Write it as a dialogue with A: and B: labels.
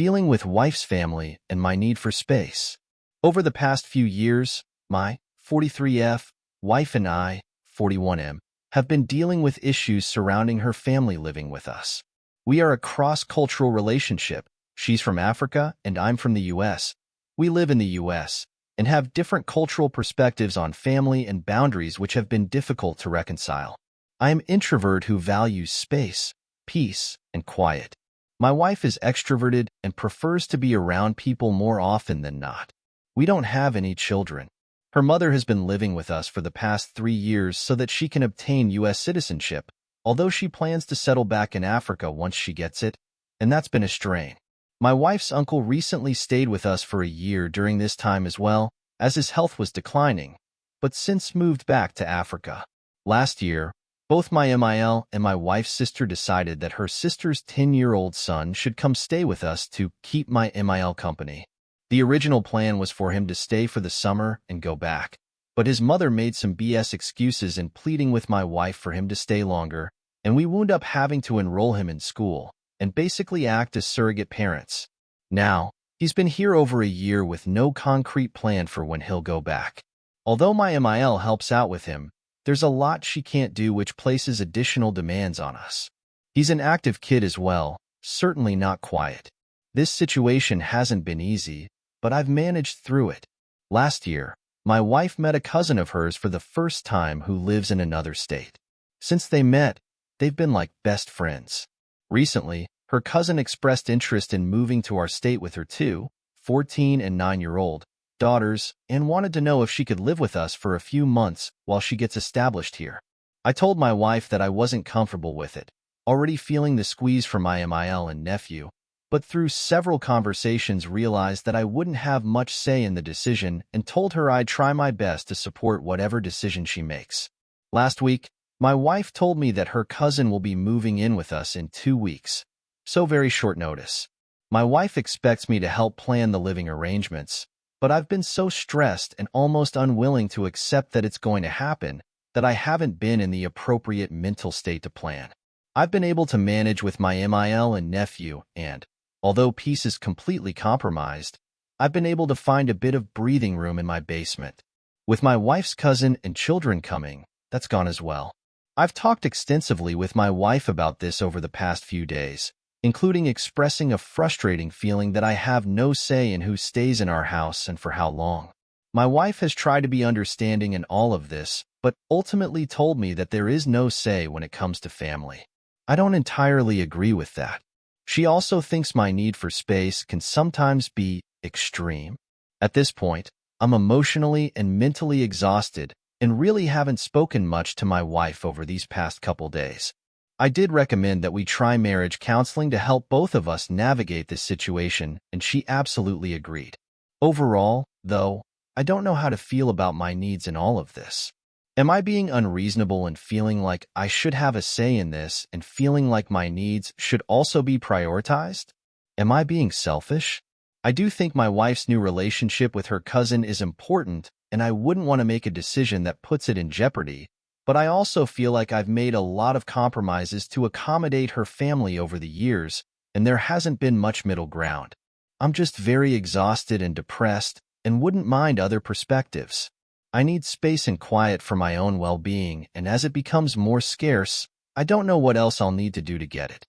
A: dealing with wife's family and my need for space. Over the past few years, my 43F wife and I, 41M, have been dealing with issues surrounding her family living with us. We are a cross-cultural relationship. She's from Africa and I'm from the US. We live in the US and have different cultural perspectives on family and boundaries which have been difficult to reconcile. I am an introvert who values space, peace, and quiet. My wife is extroverted and prefers to be around people more often than not. We don't have any children. Her mother has been living with us for the past 3 years so that she can obtain U.S. citizenship, although she plans to settle back in Africa once she gets it, and that's been a strain. My wife's uncle recently stayed with us for a year during this time as well, as his health was declining, but since moved back to Africa. Last year, both my MIL and my wife's sister decided that her sister's 10-year-old son should come stay with us to keep my MIL company. The original plan was for him to stay for the summer and go back, but his mother made some BS excuses in pleading with my wife for him to stay longer, and we wound up having to enroll him in school and basically act as surrogate parents. Now, he's been here over a year with no concrete plan for when he'll go back. Although my MIL helps out with him, there's a lot she can't do which places additional demands on us. He's an active kid as well, certainly not quiet. This situation hasn't been easy, but I've managed through it. Last year, my wife met a cousin of hers for the first time who lives in another state. Since they met, they've been like best friends. Recently, her cousin expressed interest in moving to our state with her two, 14 and 9-year-old, daughters, and wanted to know if she could live with us for a few months while she gets established here. I told my wife that I wasn't comfortable with it, already feeling the squeeze from my MIL and nephew, but through several conversations realized that I wouldn't have much say in the decision and told her I'd try my best to support whatever decision she makes. Last week, my wife told me that her cousin will be moving in with us in 2 weeks, so very short notice. My wife expects me to help plan the living arrangements, but I've been so stressed and almost unwilling to accept that it's going to happen that I haven't been in the appropriate mental state to plan. I've been able to manage with my MIL and nephew, and, although peace is completely compromised, I've been able to find a bit of breathing room in my basement. With my wife's cousin and children coming, that's gone as well. I've talked extensively with my wife about this over the past few days, including expressing a frustrating feeling that I have no say in who stays in our house and for how long. My wife has tried to be understanding in all of this, but ultimately told me that there is no say when it comes to family. I don't entirely agree with that. She also thinks my need for space can sometimes be extreme. At this point, I'm emotionally and mentally exhausted and really haven't spoken much to my wife over these past couple days. I did recommend that we try marriage counseling to help both of us navigate this situation, and she absolutely agreed. Overall, though, I don't know how to feel about my needs in all of this. Am I being unreasonable and feeling like I should have a say in this and feeling like my needs should also be prioritized? Am I being selfish? I do think my wife's new relationship with her cousin is important, and I wouldn't want to make a decision that puts it in jeopardy, but I also feel like I've made a lot of compromises to accommodate her family over the years, and there hasn't been much middle ground. I'm just very exhausted and depressed and wouldn't mind other perspectives. I need space and quiet for my own well-being, and as it becomes more scarce, I don't know what else I'll need to do to get it.